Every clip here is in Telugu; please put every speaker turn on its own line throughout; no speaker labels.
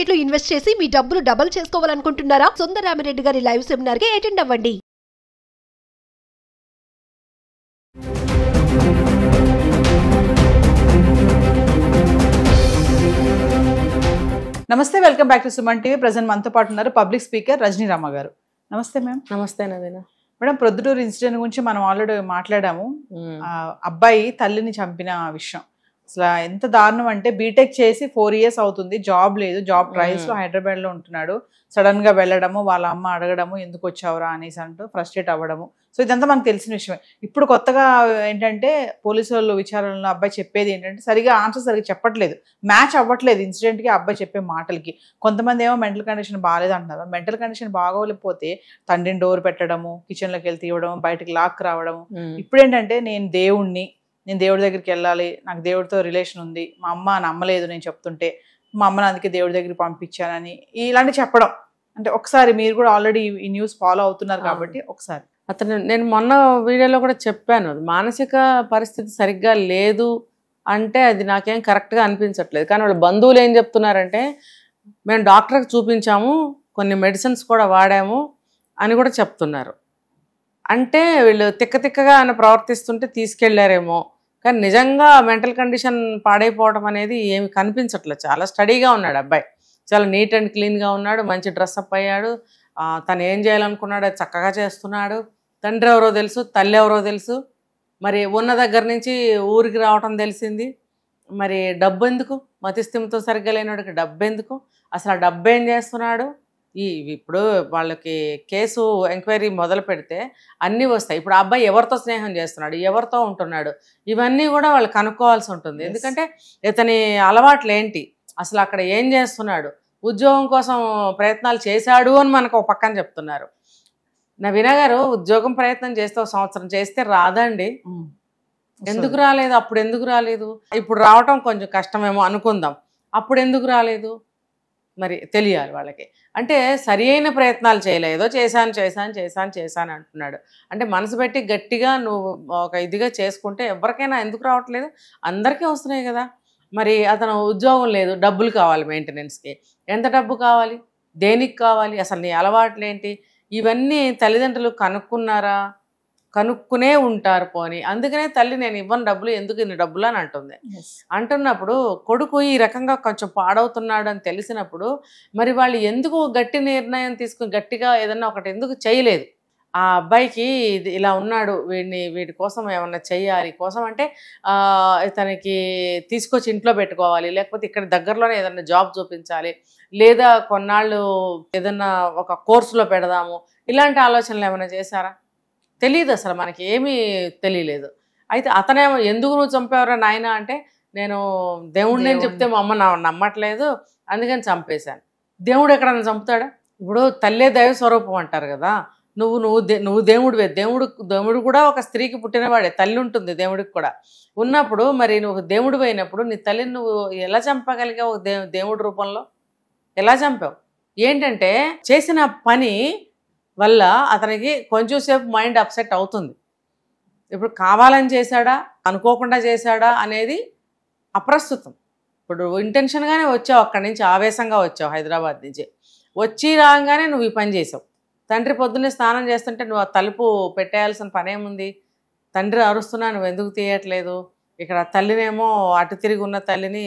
మార్కెట్ లో ఇన్వెస్ట్ చేసి మీ డబ్బులు డబుల్ చేసుకోవాలనుకుంటున్నారా? సుందరరామిరెడ్డి గారి లైవ్ సెమినార్ కి అటెండ్ అవ్వండి.
నమస్తే, welcome back to Suman TV. Present మనతో పాటు ఉన్నారు పబ్లిక్ స్పీకర్ రజనీ రామ గారు. నమస్తే మ్యామ్.
నమస్తే నవీన
మేడం, ప్రొద్దుటూరు ఇన్సిడెంట్ గురించి మనం ఆల్రెడీ మాట్లాడాము. అబ్బాయి తల్లిని చంపిన విషయం అసలు ఎంత దారుణం అంటే, బీటెక్ చేసి 4 years అవుతుంది, జాబ్ లేదు, జాబ్ ట్రయల్స్ లో హైదరాబాద్ లో ఉంటున్నాడు. సడన్ గా వెళ్ళడము, వాళ్ళ అమ్మ అడగడము ఎందుకు వచ్చావురా అనేసి అంటూ ఫ్రస్ట్రేట్ అవ్వడము. సో ఇదంతా మనకు తెలిసిన విషయమే. ఇప్పుడు కొత్తగా ఏంటంటే పోలీసు వాళ్ళు విచారణలో అబ్బాయి చెప్పేది ఏంటంటే సరిగా ఆన్సర్ సరిగ్గా చెప్పట్లేదు, మ్యాచ్ అవ్వట్లేదు ఇన్సిడెంట్కి అబ్బాయి చెప్పే మాటలకి. కొంతమంది ఏమో మెంటల్ కండిషన్ బాగాలేదు అంటున్నారు. మెంటల్ కండిషన్ బాగోలేకపోతే తండ్రిని డోర్ పెట్టడము, కిచెన్లోకి వెళ్ళి తీయడము, బయటకు లాక్ రావడము. ఇప్పుడు ఏంటంటే నేను దేవుడి దగ్గరికి వెళ్ళాలి, నాకు దేవుడితో రిలేషన్ ఉంది, మా అమ్మ నమ్మలేదు నేను చెప్తుంటే, మా అమ్మని అందుకే దేవుడి దగ్గరికి పంపించానని ఇలాంటి చెప్పడం. అంటే ఒకసారి మీరు కూడా ఆల్రెడీ ఈ న్యూస్ ఫాలో అవుతున్నారు కాబట్టి ఒకసారి
నేను మొన్న వీడియోలో కూడా చెప్పాను, మానసిక పరిస్థితి సరిగ్గా లేదు అంటే అది నాకేం కరెక్ట్గా అనిపించట్లేదు. కానీ వాళ్ళ బంధువులు ఏం చెప్తున్నారంటే, మేము డాక్టర్కి చూపించాము, కొన్ని మెడిసిన్స్ కూడా వాడాము అని కూడా చెప్తున్నారు. అంటే వీళ్ళు తిక్కగా ఆయన ప్రవర్తిస్తుంటే తీసుకెళ్లారేమో, కానీ నిజంగా మెంటల్ కండిషన్ పాడైపోవడం అనేది ఏమి కనిపించట్లేదు. చాలా స్టడీగా ఉన్నాడు అబ్బాయి, చాలా నీట్ అండ్ క్లీన్గా ఉన్నాడు, మంచి డ్రెస్అప్ అయ్యాడు, తను ఏం చేయాలనుకున్నాడో చక్కగా చేస్తున్నాడు. తండ్రి ఎవరో తెలుసు, తల్లి ఎవరో తెలుసు, మరి ఉన్న దగ్గర నుంచి ఊరికి రావటం తెలిసింది. మరి డబ్బు ఎందుకు? మతిస్థిమితో సరిగ్గా లేనివాడికి డబ్బు ఎందుకు? అసలు ఆ డబ్బు ఏం చేస్తున్నాడు? ఇప్పుడు వాళ్ళకి కేసు ఎంక్వైరీ మొదలు పెడితే అన్నీ వస్తాయి. ఇప్పుడు ఆ అబ్బాయి ఎవరితో స్నేహం చేస్తున్నాడు, ఎవరితో ఉంటున్నాడు, ఇవన్నీ కూడా వాళ్ళు కనుక్కోవాల్సి ఉంటుంది. ఎందుకంటే ఇతని అలవాట్లు ఏంటి, అసలు అక్కడ ఏం చేస్తున్నాడు, ఉద్యోగం కోసం ప్రయత్నాలు చేశాడు అని మనకు ఒక పక్కన చెప్తున్నారు. నవీన గారు, ఉద్యోగం ప్రయత్నం చేస్తే 1 సంవత్సరం చేస్తే రాదండి. ఎందుకు రాలేదు? అప్పుడు ఎందుకు రాలేదు? ఇప్పుడు రావటం కొంచెం కష్టమేమో అనుకుందాం, అప్పుడు ఎందుకు రాలేదు మరి తెలియాలి వాళ్ళకి. అంటే సరి అయిన ప్రయత్నాలు చేయలేదో చేశాను అంటున్నాడు. అంటే మనసు పెట్టి గట్టిగా నువ్వు ఒక ఇదిగా చేసుకుంటే ఎవరికైనా ఎందుకు రావట్లేదు? అందరికీ వస్తున్నాయి కదా. మరి అతను ఉద్యోగం లేదు, డబ్బులు కావాలి మెయింటెనెన్స్కి. ఎంత డబ్బు కావాలి, దేనికి కావాలి, అసలు నీ అలవాట్లు ఏంటి, ఇవన్నీ తల్లిదండ్రులు కనుక్కున్నారా? కనుక్కునే ఉంటారు పోని. అందుకనే తల్లి నేను ఇవ్వను డబ్బులు, ఎందుకు ఇన్ని డబ్బులు అని అంటుంది. అంటున్నప్పుడు కొడుకు ఈ రకంగా కొంచెం పాడవుతున్నాడు అని తెలిసినప్పుడు మరి వాళ్ళు ఎందుకు గట్టి నిర్ణయం తీసుకుని గట్టిగా ఏదన్నా ఒకటి ఎందుకు చేయలేదు? ఆ అబ్బాయికి ఇలా ఉన్నాడు, వీడి కోసం ఏమన్నా చెయ్యాలి, కోసం అంటే ఇతనికి తీసుకొచ్చి ఇంట్లో పెట్టుకోవాలి, లేకపోతే ఇక్కడ దగ్గరలోనే ఏదన్నా జాబ్ చూపించాలి, లేదా కొన్నాళ్ళు ఏదన్నా ఒక కోర్సులో పెడదాము, ఇలాంటి ఆలోచనలు ఏమైనా చేశారా? తెలియదు, అసలు మనకి ఏమీ తెలియలేదు. అయితే అతనేమో ఎందుకు నువ్వు చంపేవరా నాయన అంటే, నేను దేవుడిని అని చెప్తే మా అమ్మ నమ్మట్లేదు అందుకని చంపేశాను. దేవుడు ఎక్కడన్నా చంపుతాడా? ఇప్పుడు తల్లే దైవ స్వరూపం అంటారు కదా. నువ్వు దేవుడివే. దేవుడు కూడా ఒక స్త్రీకి పుట్టినవాడే, తల్లి ఉంటుంది దేవుడికి కూడా. ఉన్నప్పుడు మరి నువ్వు దేవుడు అయినప్పుడు నీ తల్లిని నువ్వు ఎలా చంపగలిగావు? దేవుడి రూపంలో ఎలా చంపావు? ఏంటంటే చేసిన పని వల్ల అతనికి కొంచెం సేపు మైండ్ అప్సెట్ అవుతుంది. ఇప్పుడు కావాలని చేశాడా, అనుకోకుండా చేశాడా అనేది అప్రస్తుతం. ఇప్పుడు ఇంటెన్షన్గానే వచ్చావు, అక్కడి నుంచి ఆవేశంగా వచ్చావు, హైదరాబాద్ నుంచి వచ్చి రాగానే నువ్వు ఈ పని చేసావు. తండ్రి పొద్దున్నే స్నానం చేస్తుంటే నువ్వు ఆ తలుపు పెట్టేయాల్సిన పనేముంది? తండ్రి అరుస్తున్నా నువ్వు ఎందుకు తీయట్లేదు? ఇక్కడ తల్లినేమో అటు తిరిగి ఉన్న తల్లిని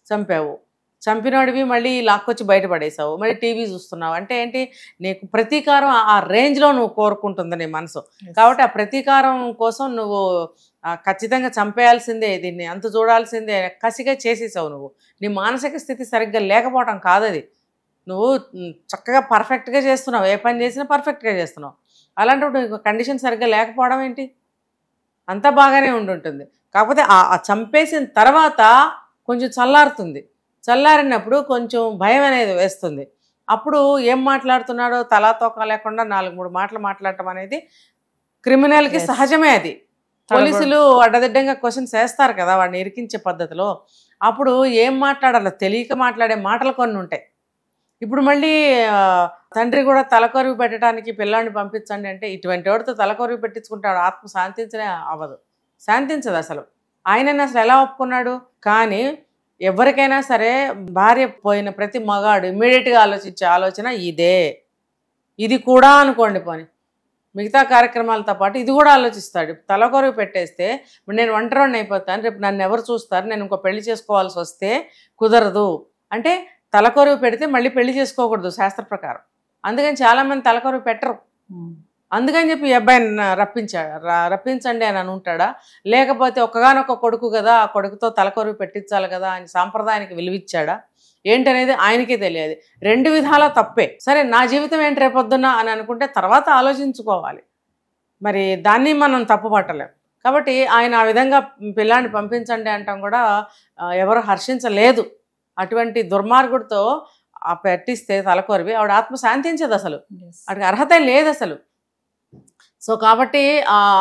చంపావు, చంపినోడివి మళ్ళీ లాక్కొచ్చి బయటపడేసావు, మళ్ళీ టీవీ చూస్తున్నావు. అంటే ఏంటి? నీకు ప్రతీకారం ఆ రేంజ్లో నువ్వు కోరుకుంటుంది నీ మనసు. కాబట్టి ఆ ప్రతీకారం కోసం నువ్వు ఖచ్చితంగా చంపేయాల్సిందే, దీన్ని అంత చూడాల్సిందే కసిగా చేసేసావు. నువ్వు నీ మానసిక స్థితి సరిగ్గా లేకపోవడం కాదది. నువ్వు చక్కగా పర్ఫెక్ట్గా చేస్తున్నావు, ఏ పని చేసినా పర్ఫెక్ట్గా చేస్తున్నావు. అలాంటప్పుడు కండిషన్ సరిగ్గా లేకపోవడం ఏంటి? అంతా బాగానే ఉండుంటుంది. కాకపోతే ఆ చంపేసిన తర్వాత కొంచెం చల్లారుతుంది. చల్లారినప్పుడు కొంచెం భయం అనేది వేస్తుంది. అప్పుడు ఏం మాట్లాడుతున్నాడో తలా తోక లేకుండా 4-3 మాటలు మాట్లాడటం అనేది క్రిమినల్కి సహజమే. అది పోలీసులు అడ్డదిడ్డంగా క్వశ్చన్స్ వేస్తారు కదా వాడిని ఇరికించే పద్ధతిలో. అప్పుడు ఏం మాట్లాడాలో తెలియక మాట్లాడే మాటలు కొన్ని ఉంటాయి. ఇప్పుడు మళ్ళీ తండ్రి కూడా తలకొరివి పెట్టడానికి పిల్లాడిని పంపించండి అంటే ఇటువంటి వాడితో తలకొరివి పెట్టించుకుంటాడు, ఆత్మ శాంతించనే అవ్వదు, శాంతించదు అసలు. ఆయనని అసలు ఎలా ఒప్పుకున్నాడు? కానీ ఎవరికైనా సరే భార్య పోయిన ప్రతి మగాడు ఇమ్మీడియట్గా ఆలోచించే ఆలోచన ఇదే. ఇది కూడా అనుకోండి పోనీ, మిగతా కార్యక్రమాలతో పాటు ఇది కూడా ఆలోచిస్తాడు. తలకొరువు పెట్టేస్తే నేను ఒంటరిని అయిపోతాను, రేపు నన్ను ఎవరు చూస్తారు, నేను ఇంకో పెళ్లి చేసుకోవాల్సి వస్తే కుదరదు అంటే తలకొరువు పెడితే మళ్ళీ పెళ్లి చేసుకోకూడదు శాస్త్ర ప్రకారం. అందుకని చాలామంది తలకొరువు పెట్టరు. అందుకని చెప్పి ఈ అబ్బాయిని రప్పించండి అని అనుంటాడా, లేకపోతే ఒక్కగానొక్క కొడుకు కదా, ఆ కొడుకుతో తలకొరువు పెట్టించాలి కదా అని సాంప్రదాయానికి విలువిచ్చాడా ఏంటనేది ఆయనకే తెలియదు. రెండు విధాలా తప్పే. సరే నా జీవితం ఏంటి రేపొద్దున అని అనుకుంటే తర్వాత ఆలోచించుకోవాలి. మరి దాన్ని మనం తప్పు పట్టలేం. కాబట్టి ఆయన ఆ విధంగా పిల్లాన్ని పంపించండి అంటాం కూడా ఎవరు హర్షించలేదు. అటువంటి దుర్మార్గుడితో పెట్టిస్తే తలకొరివి ఆవిడ ఆత్మ శాంతించదు, అసలు వాడికి అర్హత లేదు అసలు. సో కాబట్టి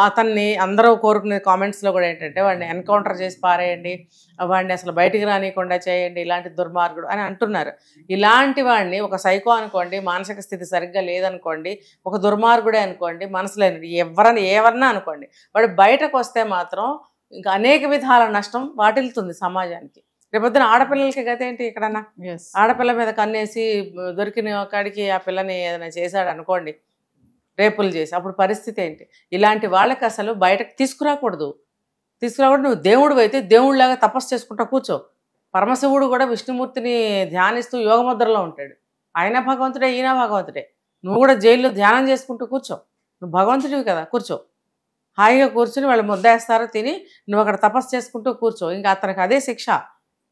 అతన్ని అందరూ కోరుకునే కామెంట్స్లో కూడా ఏంటంటే వాడిని ఎన్కౌంటర్ చేసి పారేయండి, వాడిని అసలు బయటికి రానియకుండా చేయండి, ఇలాంటి దుర్మార్గుడు అని అంటున్నారు. ఇలాంటి వాడిని ఒక సైకో అనుకోండి, మానసిక స్థితి సరిగ్గా లేదనుకోండి, ఒక దుర్మార్గుడే అనుకోండి, మనసు లేని ఎవరన్నా అనుకోండి, వాడు బయటకు వస్తే మాత్రం ఇంకా అనేక విధాల నష్టం వాటిల్తుంది సమాజానికి. రేపొద్దున ఆడపిల్లలకి గత ఏంటి? ఎక్కడన్నా ఆడపిల్ల మీద కన్నేసి దొరికిన కాడికి ఆ పిల్లని ఏదైనా చేశాడు అనుకోండి, రేపులు చేసి, అప్పుడు పరిస్థితి ఏంటి? ఇలాంటి వాళ్ళకి అసలు బయటకు తీసుకురాకూడదు. నువ్వు దేవుడు అయితే దేవుడిలాగా తపస్సు చేసుకుంటా కూర్చో. పరమశివుడు కూడా విష్ణుమూర్తిని ధ్యానిస్తూ యోగముద్రలో ఉంటాడు. ఆయన భగవంతుడే, ఈయన భగవంతుడే. నువ్వు కూడా జైల్లో ధ్యానం చేసుకుంటూ కూర్చో. నువ్వు భగవంతుడివి కదా, కూర్చో. హాయిగా కూర్చుని వాళ్ళు ముద్దేస్తారో తిని నువ్వు అక్కడ తపస్సు చేసుకుంటూ కూర్చో. ఇంకా అతనికి అదే శిక్ష.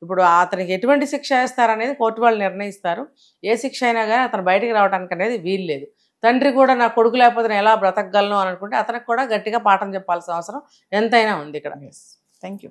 ఇప్పుడు అతనికి ఎటువంటి శిక్ష వేస్తారనేది కోర్టు వాళ్ళు నిర్ణయిస్తారు. ఏ శిక్ష అయినా కానీ అతను బయటికి రావడానికి అనేది వీలు లేదు. తండ్రి కూడా నా కొడుకు లేకపోతే నేను ఎలా బ్రతకగలను అని అనుకుంటే అతనికి కూడా గట్టిగా పాఠం చెప్పాల్సిన అవసరం ఎంతైనా ఉంది ఇక్కడ.
Thank you.